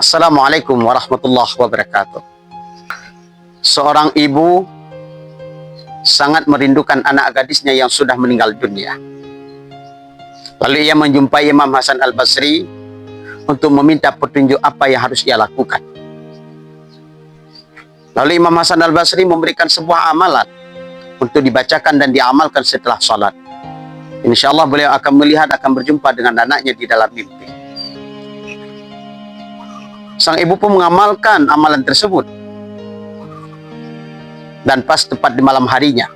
Assalamualaikum warahmatullahi wabarakatuh. Seorang ibu sangat merindukan anak gadisnya yang sudah meninggal dunia. Lalu ia menjumpai Imam Hasan Al-Basri untuk meminta petunjuk apa yang harus ia lakukan. Lalu Imam Hasan Al-Basri memberikan sebuah amalan untuk dibacakan dan diamalkan setelah sholat. Insya Allah beliau akan melihat, akan berjumpa dengan anaknya di dalam mimpi. Sang ibu pun mengamalkan amalan tersebut. Dan pas tepat di malam harinya,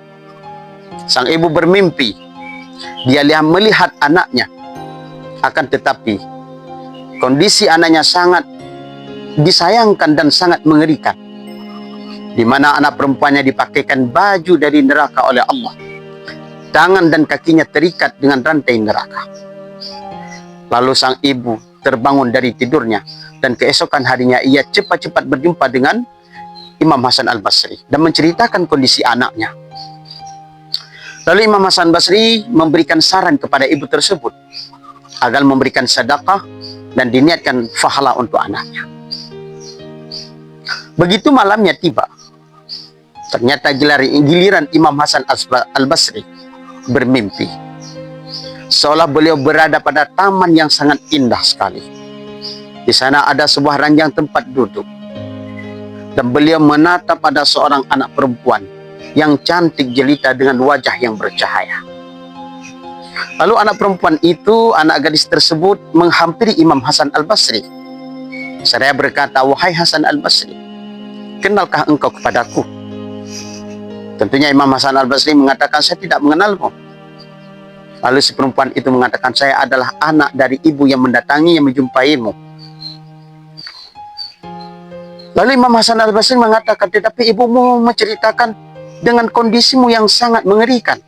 sang ibu bermimpi. Dia melihat anaknya. Akan tetapi, kondisi anaknya sangat disayangkan dan sangat mengerikan. Di mana anak perempuannya dipakaikan baju dari neraka oleh Allah. Tangan dan kakinya terikat dengan rantai neraka. Lalu sang ibu terbangun dari tidurnya. Dan keesokan harinya ia cepat-cepat berjumpa dengan Imam Hasan Al-Basri dan menceritakan kondisi anaknya. Lalu Imam Hasan Al-Basri memberikan saran kepada ibu tersebut agar memberikan sedekah dan diniatkan pahala untuk anaknya. Begitu malamnya tiba, ternyata giliran Imam Hasan Al-Basri bermimpi seolah beliau berada pada taman yang sangat indah sekali. Di sana ada sebuah ranjang tempat duduk. Dan beliau menatap pada seorang anak perempuan yang cantik jelita dengan wajah yang bercahaya. Lalu anak perempuan itu, anak gadis tersebut menghampiri Imam Hasan Al-Basri. Seraya berkata, "Wahai Hasan Al-Basri, kenalkah engkau kepadaku?" Tentunya Imam Hasan Al-Basri mengatakan, "Saya tidak mengenalmu." Lalu si perempuan itu mengatakan, "Saya adalah anak dari ibu yang mendatangi yang menjumpaimu." Lalu Imam Hasan Al-Basri mengatakan, "Tetapi ibumu menceritakan dengan kondisimu yang sangat mengerikan."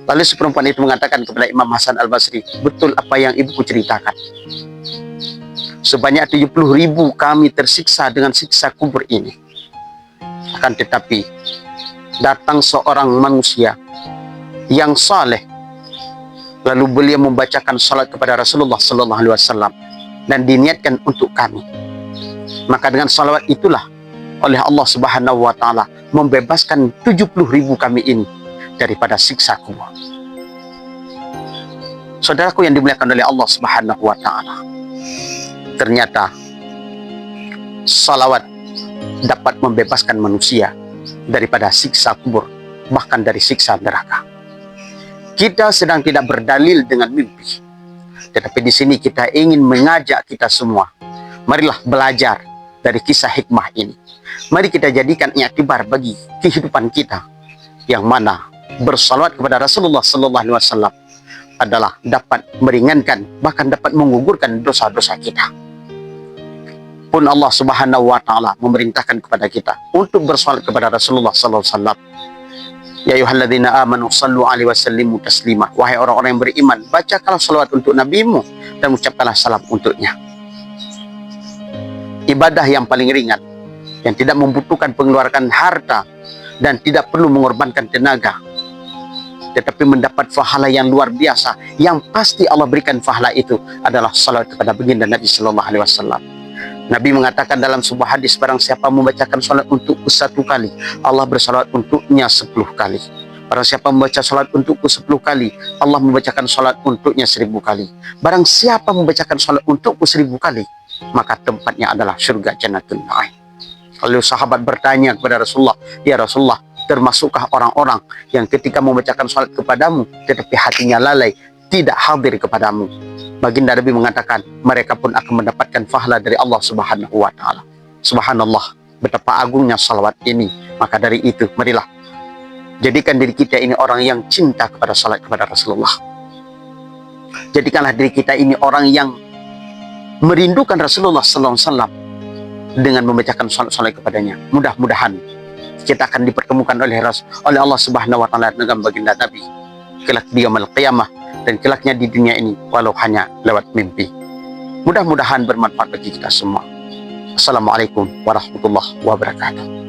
Lalu si perempuan itu mengatakan kepada Imam Hasan Al-Basri, "Betul apa yang ibuku ceritakan. Sebanyak 70.000 kami tersiksa dengan siksa kubur ini. Akan tetapi datang seorang manusia yang saleh, lalu beliau membacakan salat kepada Rasulullah SAW dan diniatkan untuk kami. Maka dengan salawat itulah oleh Allah Subhanahu wa Ta'ala membebaskan 70.000 kami ini daripada siksa kubur." Saudaraku yang dimuliakan oleh Allah Subhanahu wa Ta'ala, ternyata salawat dapat membebaskan manusia daripada siksa kubur, bahkan dari siksa neraka. Kita sedang tidak berdalil dengan mimpi, tetapi di sini kita ingin mengajak kita semua, marilah belajar dari kisah hikmah ini. Mari kita jadikan i'tibar bagi kehidupan kita, yang mana bersalawat kepada Rasulullah SAW adalah dapat meringankan, bahkan dapat menggugurkan dosa-dosa kita. Pun Allah Subhanahu wa Ta'ala memerintahkan kepada kita untuk bersalawat kepada Rasulullah SAW. Ya ayyuhalladzina amanu sallu alaihi wasallimu taslima. Wahai orang-orang yang beriman, bacakanlah salawat untuk nabimu dan ucapkanlah salam untuknya. Ibadah yang paling ringan, yang tidak membutuhkan pengeluaran harta dan tidak perlu mengorbankan tenaga, tetapi mendapat pahala yang luar biasa, yang pasti Allah berikan pahala itu adalah salawat kepada baginda Nabi Sallallahu Alaihi Wasallam. Nabi mengatakan dalam sebuah hadis, barang siapa membacakan salat untukku 1 kali, Allah bersalawat untuknya 10 kali. Barang siapa membaca salat untukku 10 kali, Allah membacakan salat untuknya 1000 kali. Barang siapa membacakan salat untukku 1000 kali, maka tempatnya adalah surga Jannatul Na'im. Lalu sahabat bertanya kepada Rasulullah, "Ya Rasulullah, termasukkah orang-orang yang ketika membacakan salat kepadamu tetapi hatinya lalai, tidak hadir kepadamu?" Baginda Nabi mengatakan, mereka pun akan mendapatkan pahala dari Allah Subhanahu wa Ta'ala. Subhanallah, betapa agungnya salawat ini. Maka dari itu, marilah jadikan diri kita ini orang yang cinta kepada salat kepada Rasulullah. Jadikanlah diri kita ini orang yang merindukan Rasulullah SAW dengan membacakan salat kepadanya. Mudah-mudahan kita akan dipertemukan oleh Allah Subhanahu wa Ta'ala dengan baginda Nabi kelak di yaumul qiyamah dan kelaknya di dunia ini, walau hanya lewat mimpi. Mudah-mudahan bermanfaat bagi kita semua. Assalamualaikum warahmatullahi wabarakatuh.